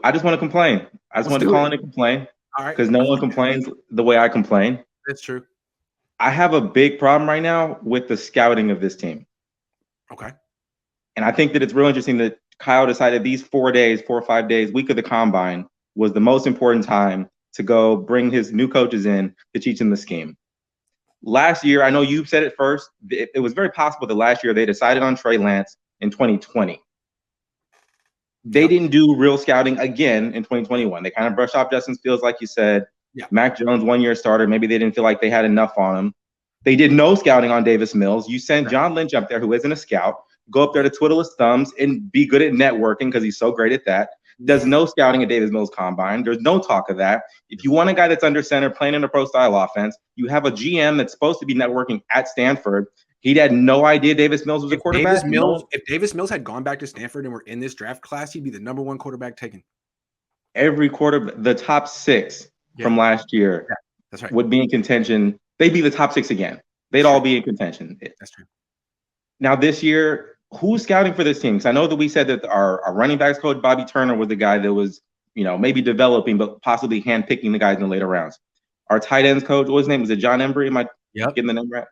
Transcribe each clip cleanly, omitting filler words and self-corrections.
I just want to complain. I just want to call in and complain All right. because no one complains the way I complain. That's true. I have a big problem right now with the scouting of this team. Okay. And I think that it's real interesting that Kyle decided these 4 days, 4 or 5 days, week of the combine was the most important time to go bring his new coaches in to teach them the scheme. Last year, I know you said it first. It was very possible that last year they decided on Trey Lance in 2020. They didn't do real scouting again in 2021. They kind of brushed off Justin Fields, like you said. Yeah. Mac Jones, 1 year starter. Maybe they didn't feel like they had enough on him. They did no scouting on Davis Mills. You sent John Lynch up there, who isn't a scout, go up there to twiddle his thumbs and be good at networking because he's so great at that. Does no scouting at Davis Mills combine. There's no talk of that. If you want a guy that's under center playing in a pro style offense, you have a GM that's supposed to be networking at Stanford. He had no idea Davis Mills was a quarterback. If Davis Mills had gone back to Stanford and were in this draft class, he'd be the number 1 quarterback taken. Every quarter, the top 6 from last year that's right. would be in contention. They'd be the top 6 again. They'd all be in contention. That's true. Now this year, who's scouting for this team? Because I know that we said that our running backs coach, Bobby Turner, was the guy that was, maybe developing, but possibly handpicking the guys in the later rounds. Our tight ends coach, what was his name? Was it John Embry? Am I getting the name right?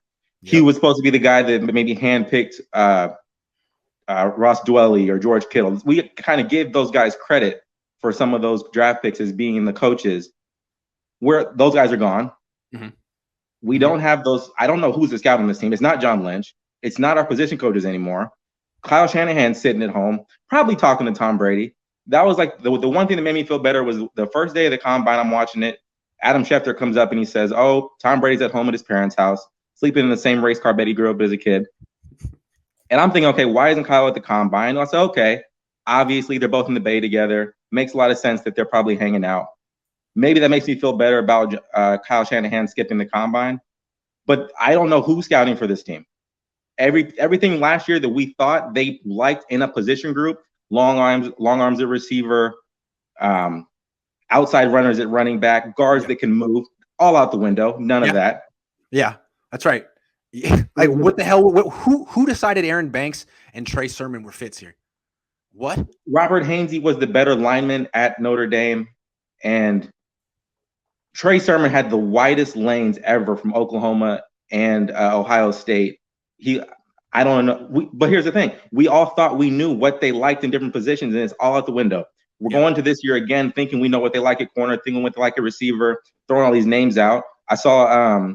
Yep. He was supposed to be the guy that maybe handpicked Ross Dwelly or George Kittle. We kind of gave those guys credit for some of those draft picks as being the coaches. Where those guys are gone. Mm-hmm. We don't have those. I don't know who's the scout on this team. It's not John Lynch. It's not our position coaches anymore. Kyle Shanahan's sitting at home, probably talking to Tom Brady. That was like the one thing that made me feel better was the first day of the combine. I'm watching it. Adam Schefter comes up and he says, "Oh, Tom Brady's at home at his parents' house, sleeping in the same race car bed he grew up as a kid." And I'm thinking, okay, why isn't Kyle at the combine? And I said, okay, obviously they're both in the Bay together. Makes a lot of sense that they're probably hanging out. Maybe that makes me feel better about Kyle Shanahan skipping the combine. But I don't know who's scouting for this team. Everything last year that we thought they liked in a position group, long arms at receiver, outside runners at running back, guards that can move, all out the window. None of that. Yeah, that's right. Like, what the hell? Who decided Aaron Banks and Trey Sermon were fits here? What? Robert Hainsey was the better lineman at Notre Dame, and Trey Sermon had the widest lanes ever from Oklahoma and Ohio State. I don't know. But here's the thing. We all thought we knew what they liked in different positions, and it's all out the window. We're going to this year again thinking we know what they like at corner, thinking what they like at receiver, throwing all these names out. I saw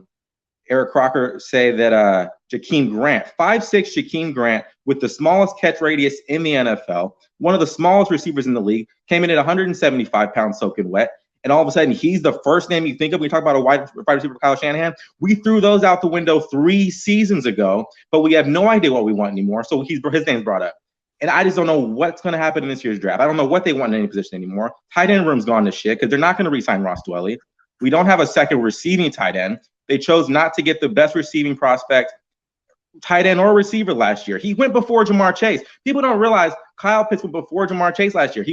Eric Crocker say that Jakeem Grant, 5'6" Jakeem Grant, with the smallest catch radius in the NFL, one of the smallest receivers in the league, came in at 175 pounds soaking wet. And all of a sudden, he's the first name you think of when you talk about a wide receiver for Kyle Shanahan. We threw those out the window 3 seasons ago, but we have no idea what we want anymore. So his name's brought up. And I just don't know what's going to happen in this year's draft. I don't know what they want in any position anymore. Tight end room's gone to shit because they're not going to re-sign Ross Dwelly. We don't have a second receiving tight end. They chose not to get the best receiving prospect, tight end or receiver last year. He went before Jamar Chase. People don't realize Kyle Pitts went before Jamar Chase last year.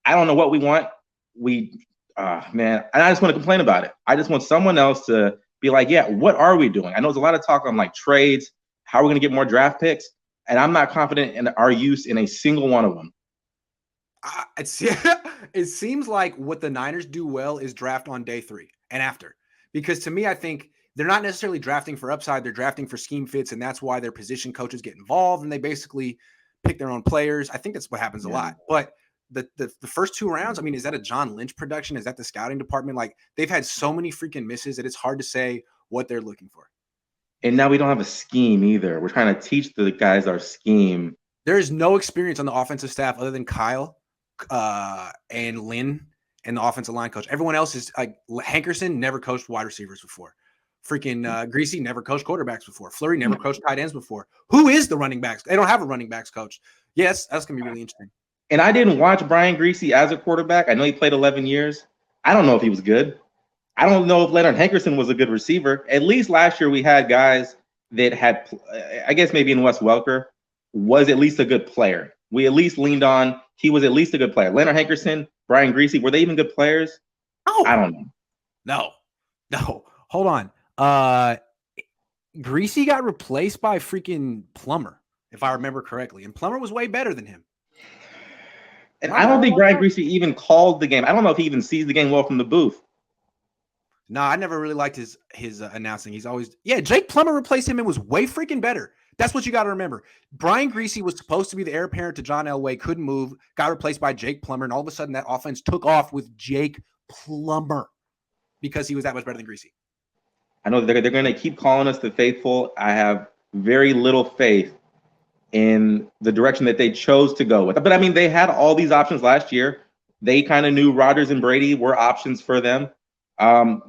I don't know what we want. Man, and I just want to complain about it. I just want someone else to be like, yeah, what are we doing? I know there's a lot of talk on like trades. How are we going to get more draft picks? And I'm not confident in our use in a single one of them. It seems like what the Niners do well is draft on day 3 and after. Because to me, I think they're not necessarily drafting for upside. They're drafting for scheme fits, and that's why their position coaches get involved, and they basically pick their own players. I think that's what happens a lot. But the first 2 rounds, I mean, is that a John Lynch production? Is that the scouting department? Like, they've had so many freaking misses that it's hard to say what they're looking for. And now we don't have a scheme either. We're trying to teach the guys our scheme. There is no experience on the offensive staff other than Kyle and Lynn and the offensive line coach. Everyone else is like Hankerson never coached wide receivers before. Freaking Greasy never coached quarterbacks before. Fleury never coached tight ends before. Who is the running backs? They don't have a running backs coach. Yes, that's going to be really interesting. And I didn't watch Brian Greasy as a quarterback. I know he played 11 years. I don't know if he was good. I don't know if Leonard Hankerson was a good receiver. At least last year we had guys that had, I guess maybe in Wes Welker, was at least a good player. We at least leaned on, he was at least a good player. Leonard Hankerson, Brian Greasy, were they even good players? No. I don't know. No. Hold on. Greasy got replaced by freaking Plummer, if I remember correctly. And Plummer was way better than him. And I don't think Brian Griese even called the game. I don't know if he even sees the game well from the booth. No, I never really liked his announcing. He's always Jake Plummer replaced him and was way freaking better. That's what you got to remember. Brian Griese was supposed to be the heir apparent to John Elway, couldn't move, got replaced by Jake Plummer, and all of a sudden that offense took off with Jake Plummer because he was that much better than Griese. I know they're going to keep calling us the faithful. I have very little faith in the direction that they chose to go with. But I mean, they had all these options last year. They kind of knew Rodgers and Brady were options for them.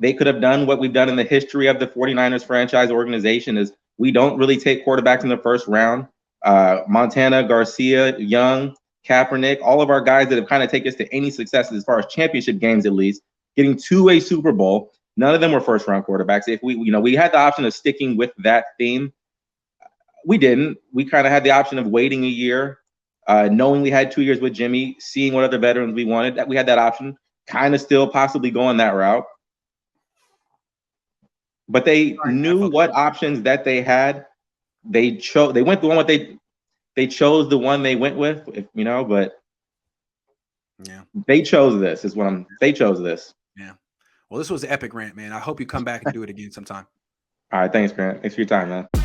They could have done what we've done in the history of the 49ers franchise organization is we don't really take quarterbacks in the first round. Montana, Garcia, Young, Kaepernick, all of our guys that have kind of taken us to any success as far as championship games, at least, getting to a Super Bowl. None of them were first round quarterbacks. If we had the option of sticking with that theme, we didn't. We kind of had the option of waiting a year, knowing we had 2 years with Jimmy, seeing what other veterans we wanted. That we had that option, kind of still possibly going that route. But they knew what options that they had. They chose. They went the one they chose the one they went with. But yeah, they chose this. They chose this. Yeah. Well, this was an epic rant, man. I hope you come back and do it again sometime. All right, thanks, Grant. Thanks for your time, man.